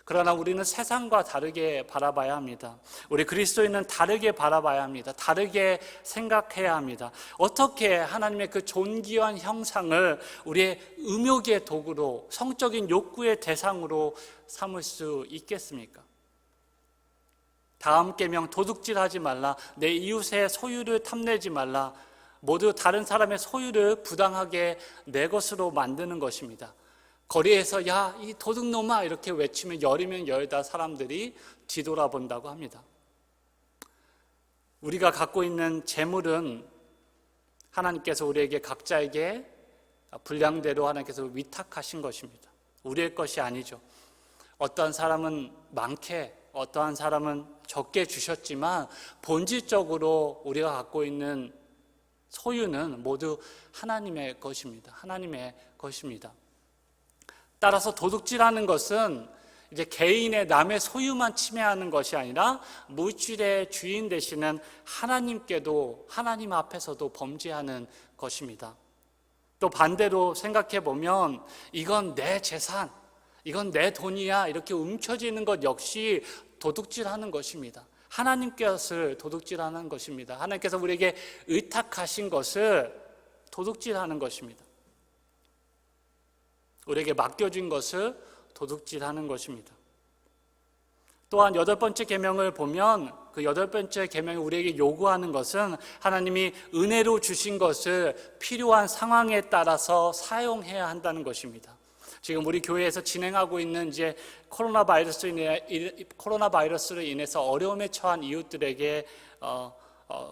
그러나 우리는 세상과 다르게 바라봐야 합니다. 우리 그리스도인은 다르게 바라봐야 합니다. 다르게 생각해야 합니다. 어떻게 하나님의 그 존귀한 형상을 우리의 음욕의 도구로, 성적인 욕구의 대상으로 삼을 수 있겠습니까? 다음 계명 도둑질하지 말라, 내 이웃의 소유를 탐내지 말라, 모두 다른 사람의 소유를 부당하게 내 것으로 만드는 것입니다. 거리에서 야, 이 도둑놈아 이렇게 외치면 열이면 열다 사람들이 뒤돌아본다고 합니다. 우리가 갖고 있는 재물은 하나님께서 우리에게 각자에게 분량대로 하나님께서 위탁하신 것입니다. 우리의 것이 아니죠. 어떠한 사람은 많게, 어떠한 사람은 적게 주셨지만 본질적으로 우리가 갖고 있는 소유는 모두 하나님의 것입니다. 하나님의 것입니다. 따라서 도둑질하는 것은 이제 개인의 남의 소유만 침해하는 것이 아니라 물질의 주인 되시는 하나님께도, 하나님 앞에서도 범죄하는 것입니다. 또 반대로 생각해 보면 이건 내 재산, 이건 내 돈이야 이렇게 움켜쥐는 것 역시 도둑질하는 것입니다. 하나님께 것을 도둑질하는 것입니다. 하나님께서 우리에게 의탁하신 것을 도둑질하는 것입니다. 우리에게 맡겨진 것을 도둑질하는 것입니다. 또한 8번째 계명을 보면 그 8번째 계명이 우리에게 요구하는 것은 하나님이 은혜로 주신 것을 필요한 상황에 따라서 사용해야 한다는 것입니다. 지금 우리 교회에서 진행하고 있는 이제 코로나 바이러스로 인해서 어려움에 처한 이웃들에게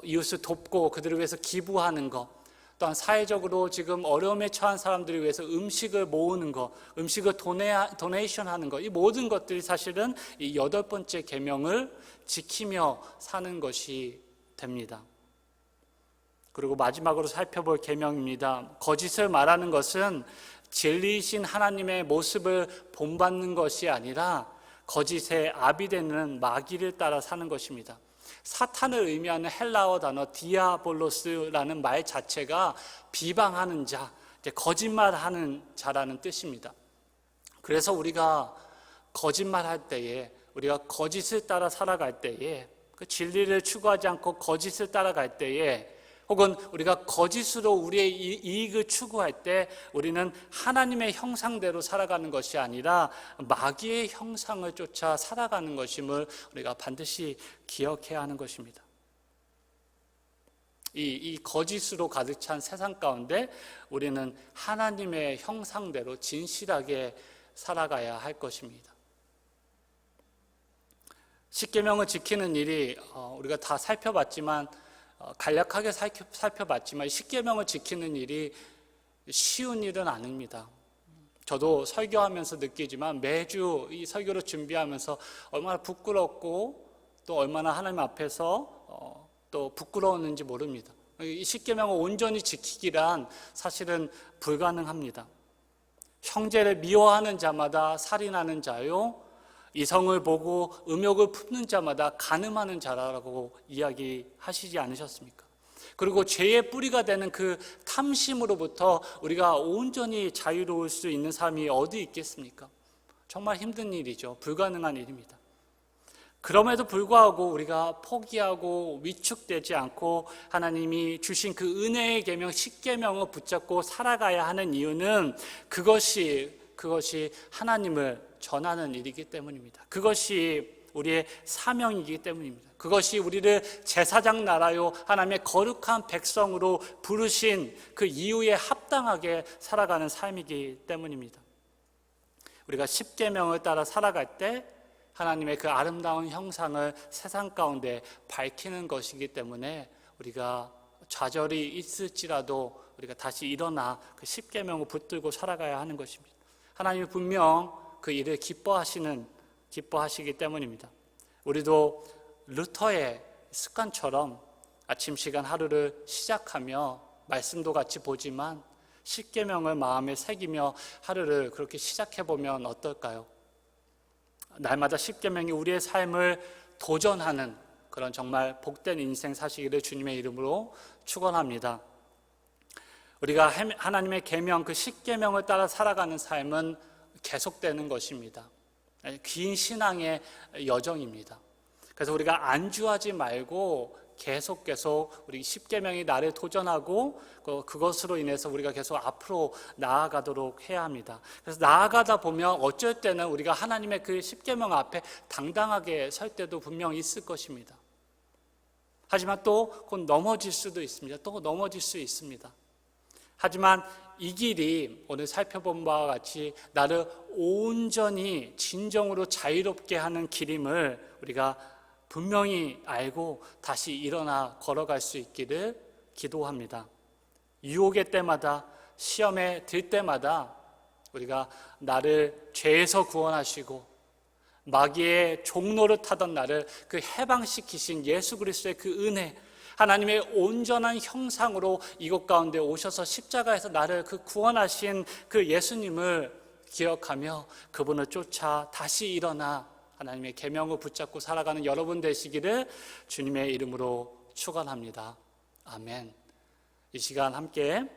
이웃을 돕고 그들을 위해서 기부하는 것, 또한 사회적으로 지금 어려움에 처한 사람들을 위해서 음식을 모으는 것, 음식을 도네이션 하는 것, 이 모든 것들이 사실은 이 8번째 계명을 지키며 사는 것이 됩니다. 그리고 마지막으로 살펴볼 계명입니다. 거짓을 말하는 것은 진리이신 하나님의 모습을 본받는 것이 아니라 거짓의 압이 되는 마귀를 따라 사는 것입니다. 사탄을 의미하는 헬라어 단어 디아볼로스라는 말 자체가 비방하는 자, 거짓말하는 자라는 뜻입니다. 그래서 우리가 거짓말할 때에, 우리가 거짓을 따라 살아갈 때에, 그 진리를 추구하지 않고 거짓을 따라갈 때에, 혹은 우리가 거짓으로 우리의 이익을 추구할 때 우리는 하나님의 형상대로 살아가는 것이 아니라 마귀의 형상을 쫓아 살아가는 것임을 우리가 반드시 기억해야 하는 것입니다. 이 거짓으로 가득 찬 세상 가운데 우리는 하나님의 형상대로 진실하게 살아가야 할 것입니다. 십계명을 지키는 일이 우리가 다 살펴봤지만 간략하게 살펴봤지만 십계명을 지키는 일이 쉬운 일은 아닙니다. 저도 설교하면서 느끼지만 매주 이 설교를 준비하면서 얼마나 부끄럽고 또 얼마나 하나님 앞에서 또 부끄러웠는지 모릅니다. 이 십계명을 온전히 지키기란 사실은 불가능합니다. 형제를 미워하는 자마다 살인하는 자요, 이성을 보고 음욕을 품는 자마다 간음하는 자라고 이야기하시지 않으셨습니까? 그리고 죄의 뿌리가 되는 그 탐심으로부터 우리가 온전히 자유로울 수 있는 삶이 어디 있겠습니까? 정말 힘든 일이죠. 불가능한 일입니다. 그럼에도 불구하고 우리가 포기하고 위축되지 않고 하나님이 주신 그 은혜의 계명, 십계명을 붙잡고 살아가야 하는 이유는 그것이 하나님을 전하는 일이기 때문입니다. 그것이 우리의 사명이기 때문입니다. 그것이 우리를 제사장 나라요 하나님의 거룩한 백성으로 부르신 그 이유에 합당하게 살아가는 삶이기 때문입니다. 우리가 십계명을 따라 살아갈 때 하나님의 그 아름다운 형상을 세상 가운데 밝히는 것이기 때문에 우리가 좌절이 있을지라도 우리가 다시 일어나 그 십계명을 붙들고 살아가야 하는 것입니다. 하나님이 분명 그 일을 기뻐하시기 때문입니다. 우리도 루터의 습관처럼 아침 시간 하루를 시작하며 말씀도 같이 보지만 십계명을 마음에 새기며 하루를 그렇게 시작해보면 어떨까요? 날마다 십계명이 우리의 삶을 도전하는 그런 정말 복된 인생 사시기를 주님의 이름으로 축원합니다. 우리가 하나님의 계명, 그 십계명을 따라 살아가는 삶은 계속되는 것입니다. 긴 신앙의 여정입니다. 그래서 우리가 안주하지 말고 계속 우리 십계명이 나를 도전하고 그것으로 인해서 우리가 계속 앞으로 나아가도록 해야 합니다. 그래서 나아가다 보면 어쩔 때는 우리가 하나님의 그 십계명 앞에 당당하게 설 때도 분명히 있을 것입니다. 하지만 또 곧 넘어질 수도 있습니다. 또 넘어질 수 있습니다. 하지만 이 길이 오늘 살펴본 바와 같이 나를 온전히 진정으로 자유롭게 하는 길임을 우리가 분명히 알고 다시 일어나 걸어갈 수 있기를 기도합니다. 유혹의 때마다, 시험에 들 때마다 우리가 나를 죄에서 구원하시고 마귀의 종로를 타던 나를 그 해방시키신 예수 그리스도의 그 은혜, 하나님의 온전한 형상으로 이곳 가운데 오셔서 십자가에서 나를 그 구원하신 그 예수님을 기억하며 그분을 쫓아 다시 일어나 하나님의 계명을 붙잡고 살아가는 여러분 되시기를 주님의 이름으로 축원합니다. 아멘. 이 시간 함께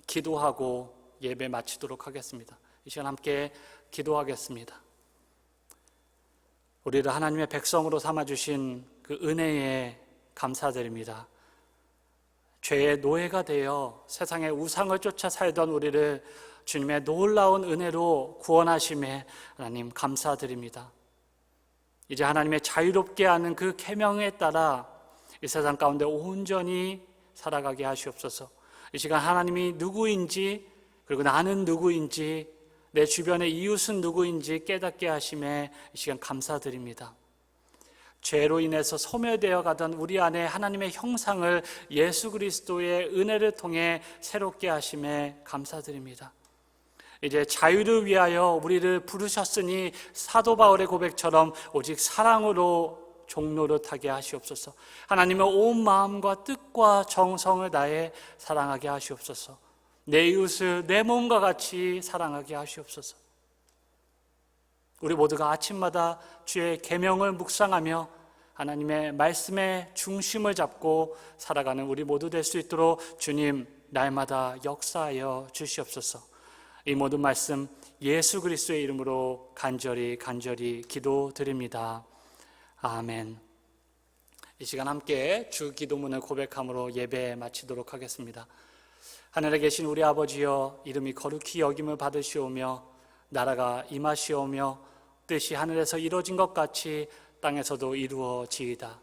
기도하고 예배 마치도록 하겠습니다. 이 시간 함께 기도하겠습니다. 우리를 하나님의 백성으로 삼아주신 그 은혜에 감사드립니다. 죄의 노예가 되어 세상의 우상을 쫓아 살던 우리를 주님의 놀라운 은혜로 구원하심에 하나님 감사드립니다. 이제 하나님의 자유롭게 하는 그 계명에 따라 이 세상 가운데 온전히 살아가게 하시옵소서. 이 시간 하나님이 누구인지 그리고 나는 누구인지 내 주변의 이웃은 누구인지 깨닫게 하심에 이 시간 감사드립니다. 죄로 인해서 소멸되어 가던 우리 안에 하나님의 형상을 예수 그리스도의 은혜를 통해 새롭게 하심에 감사드립니다. 이제 자유를 위하여 우리를 부르셨으니 사도 바울의 고백처럼 오직 사랑으로 종로를 타게 하시옵소서. 하나님의 온 마음과 뜻과 정성을 다해 사랑하게 하시옵소서. 내 이웃을 내 몸과 같이 사랑하게 하시옵소서. 우리 모두가 아침마다 주의 계명을 묵상하며 하나님의 말씀의 중심을 잡고 살아가는 우리 모두 될 수 있도록 주님 날마다 역사하여 주시옵소서. 이 모든 말씀 예수 그리스도의 이름으로 간절히 기도드립니다. 아멘. 이 시간 함께 주 기도문을 고백함으로 예배 마치도록 하겠습니다. 하늘에 계신 우리 아버지여, 이름이 거룩히 여김을 받으시오며 나라가 임하시오며 뜻이 하늘에서 이루어진 것 같이 땅에서도 이루어지이다.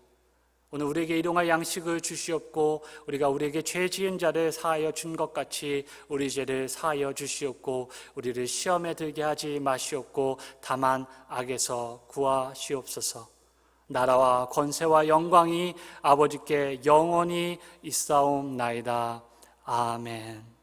오늘 우리에게 일용할 양식을 주시옵고 우리가 우리에게 죄 지은 자를 사하여 준 것 같이 우리 죄를 사하여 주시옵고 우리를 시험에 들게 하지 마시옵고 다만 악에서 구하시옵소서. 나라와 권세와 영광이 아버지께 영원히 있사옵나이다. 아멘.